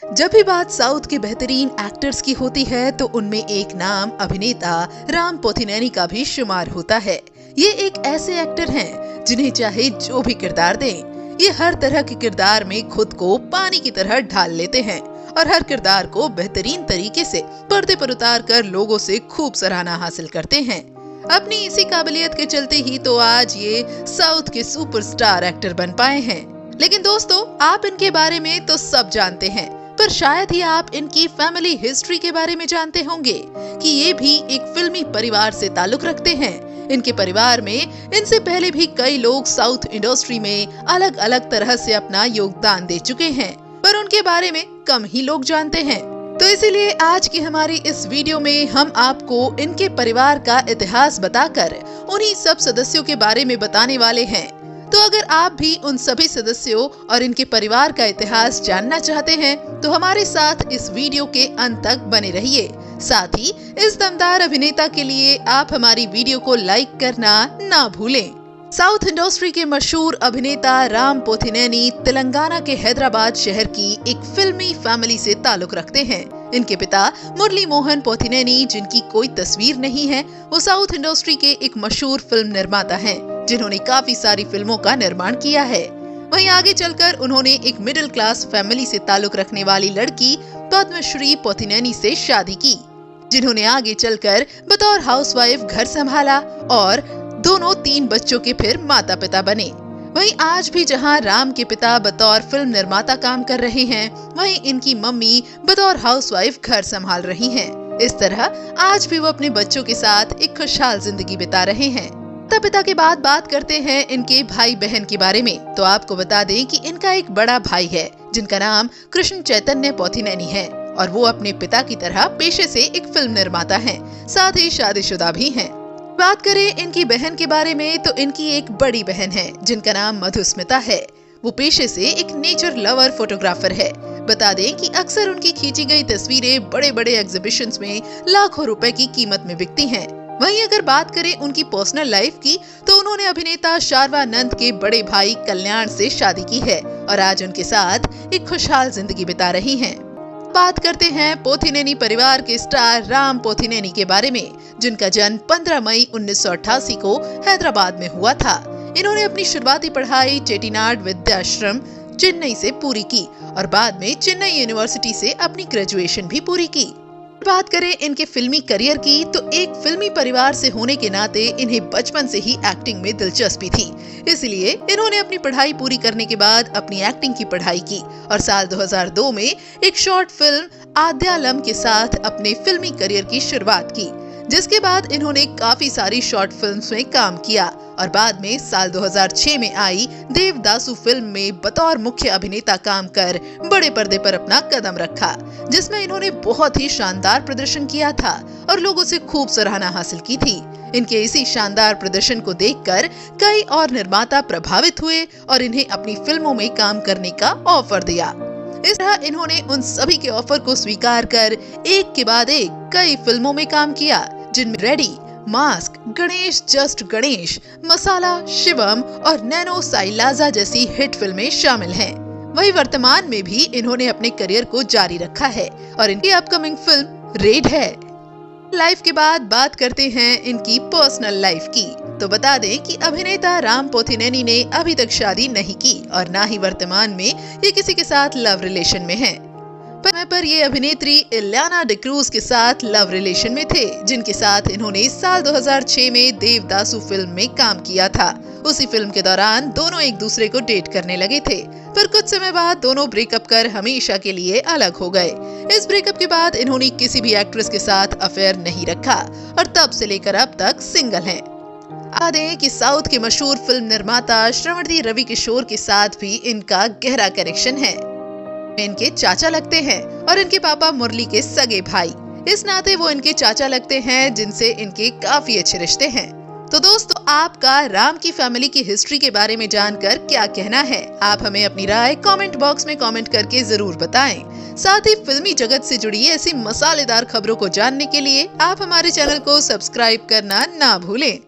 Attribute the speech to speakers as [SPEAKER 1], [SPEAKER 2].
[SPEAKER 1] जब भी बात साउथ के बेहतरीन एक्टर्स की होती है तो उनमें एक नाम अभिनेता राम पोथिनेनी का भी शुमार होता है। ये एक ऐसे एक्टर हैं जिन्हें चाहे जो भी किरदार दें, ये हर तरह के किरदार में खुद को पानी की तरह ढाल लेते हैं और हर किरदार को बेहतरीन तरीके से पर्दे पर उतार कर लोगों से खूब सराहना हासिल करते हैं। अपनी इसी काबिलियत के चलते ही तो आज ये साउथ के सुपरस्टार एक्टर बन पाए हैं। लेकिन दोस्तों, आप इनके बारे में तो सब जानते हैं, पर शायद ही आप इनकी फैमिली हिस्ट्री के बारे में जानते होंगे कि ये भी एक फिल्मी परिवार से ताल्लुक रखते हैं। इनके परिवार में इनसे पहले भी कई लोग साउथ इंडस्ट्री में अलग अलग तरह से अपना योगदान दे चुके हैं, पर उनके बारे में कम ही लोग जानते हैं। तो इसीलिए आज की हमारी इस वीडियो में हम आपको इनके परिवार का इतिहास बताकर उन्हीं सब सदस्यों के बारे में बताने वाले हैं। तो अगर आप भी उन सभी सदस्यों और इनके परिवार का इतिहास जानना चाहते हैं तो हमारे साथ इस वीडियो के अंत तक बने रहिए। साथ ही इस दमदार अभिनेता के लिए आप हमारी वीडियो को लाइक करना ना भूलें। साउथ इंडस्ट्री के मशहूर अभिनेता राम पोथिनेनी तेलंगाना के हैदराबाद शहर की एक फिल्मी फैमिली से ताल्लुक रखते हैं। इनके पिता मुरली मोहन पोथिनेनी, जिनकी कोई तस्वीर नहीं है, वो साउथ इंडस्ट्री के एक मशहूर फिल्म निर्माता हैं, जिन्होंने काफी सारी फिल्मों का निर्माण किया है। वहीं आगे चलकर उन्होंने एक मिडिल क्लास फैमिली से ताल्लुक रखने वाली लड़की पद्मश्री पोथिनेनी से शादी की, जिन्होंने आगे चलकर बतौर हाउसवाइफ घर संभाला और दोनों 3 बच्चों के फिर माता पिता बने। वहीं आज भी जहां राम के पिता बतौर फिल्म निर्माता काम कर रहे हैं, वहीं इनकी मम्मी बतौर हाउसवाइफ घर संभाल रही हैं। इस तरह आज भी वो अपने बच्चों के साथ एक खुशहाल जिंदगी बिता रहे हैं। माता पिता के बाद बात करते हैं इनके भाई बहन के बारे में। तो आपको बता दें कि इनका एक बड़ा भाई है जिनका नाम कृष्ण चैतन्य पोथिनेनी है और वो अपने पिता की तरह पेशे से एक फिल्म निर्माता हैं, साथ ही शादीशुदा भी हैं। बात करें इनकी बहन के बारे में तो इनकी एक बड़ी बहन है जिनका नाम मधुस्मिता है। वो पेशे से एक नेचर लवर फोटोग्राफर है। बता दें कि अक्सर उनकी खींची गई तस्वीरें बड़े बड़े एग्जीबिशंस में लाखों रुपए की कीमत में बिकती हैं। वहीं अगर बात करें उनकी पर्सनल लाइफ की तो उन्होंने अभिनेता शार्वानंद के बड़े भाई कल्याण से शादी की है और आज उनके साथ एक खुशहाल जिंदगी बिता रही हैं। बात करते हैं पोथिनेनी परिवार के स्टार राम पोथिनेनी के बारे में, जिनका जन्म 15 मई 1988 को हैदराबाद में हुआ था। इन्होंने अपनी शुरुआती पढ़ाई चेटीनाड विद्याश्रम चेन्नई से पूरी की और बाद में चेन्नई यूनिवर्सिटी से अपनी ग्रेजुएशन भी पूरी की। बात करें इनके फिल्मी करियर की तो एक फिल्मी परिवार से होने के नाते इन्हें बचपन से ही एक्टिंग में दिलचस्पी थी, इसलिए इन्होंने अपनी पढ़ाई पूरी करने के बाद अपनी एक्टिंग की पढ़ाई की और साल 2002 में एक शॉर्ट फिल्म आद्यालम के साथ अपने फिल्मी करियर की शुरुआत की, जिसके बाद इन्होंने काफी सारी शॉर्ट फिल्म्स में काम किया और बाद में साल 2006 में आई देवदासु फिल्म में बतौर मुख्य अभिनेता काम कर बड़े पर्दे पर अपना कदम रखा, जिसमें इन्होंने बहुत ही शानदार प्रदर्शन किया था और लोगों से खूब सराहना हासिल की थी। इनके इसी शानदार प्रदर्शन को देखकर कई और निर्माता प्रभावित हुए और इन्हें अपनी फिल्मों में काम करने का ऑफर दिया। इस तरह इन्होंने उन सभी के ऑफर को स्वीकार कर एक के बाद एक कई फिल्मों में काम किया, जिनमें रेडी, मास्क, गणेश जस्ट गणेश, मसाला, शिवम और नैनो साइलाजा जैसी हिट फिल्में शामिल हैं। वही वर्तमान में भी इन्होंने अपने करियर को जारी रखा है और इनकी अपकमिंग फिल्म रेड है। लाइफ के बाद बात करते हैं इनकी पर्सनल लाइफ की। तो बता दें कि अभिनेता राम पोथिनेनी ने अभी तक शादी नहीं की और ना ही वर्तमान में ये किसी के साथ लव रिलेशन में हैं। पर ये अभिनेत्री इलियाना डिक्रूज के साथ लव रिलेशन में थे, जिनके साथ इन्होंने साल 2006 में देवदासु फिल्म में काम किया था। उसी फिल्म के दौरान दोनों एक दूसरे को डेट करने लगे थे, पर कुछ समय बाद दोनों ब्रेकअप कर हमेशा के लिए अलग हो गए। इस ब्रेकअप के बाद इन्होंने किसी भी एक्ट्रेस के साथ अफेयर नहीं रखा और तब से लेकर अब तक सिंगल हैं। बता दें कि साउथ के मशहूर फिल्म निर्माता श्रवणदीप रवि किशोर के साथ भी इनका गहरा कनेक्शन है। इनके चाचा लगते हैं और इनके पापा मुरली के सगे भाई, इस नाते वो इनके चाचा लगते हैं, जिनसे इनके काफी अच्छे रिश्ते हैं। तो दोस्तों, आपका राम की फैमिली की हिस्ट्री के बारे में जानकर क्या कहना है? आप हमें अपनी राय कमेंट बॉक्स में कमेंट करके जरूर बताएं। साथ ही फिल्मी जगत से जुड़ी ऐसी मसालेदार खबरों को जानने के लिए आप हमारे चैनल को सब्सक्राइब करना ना भूलें।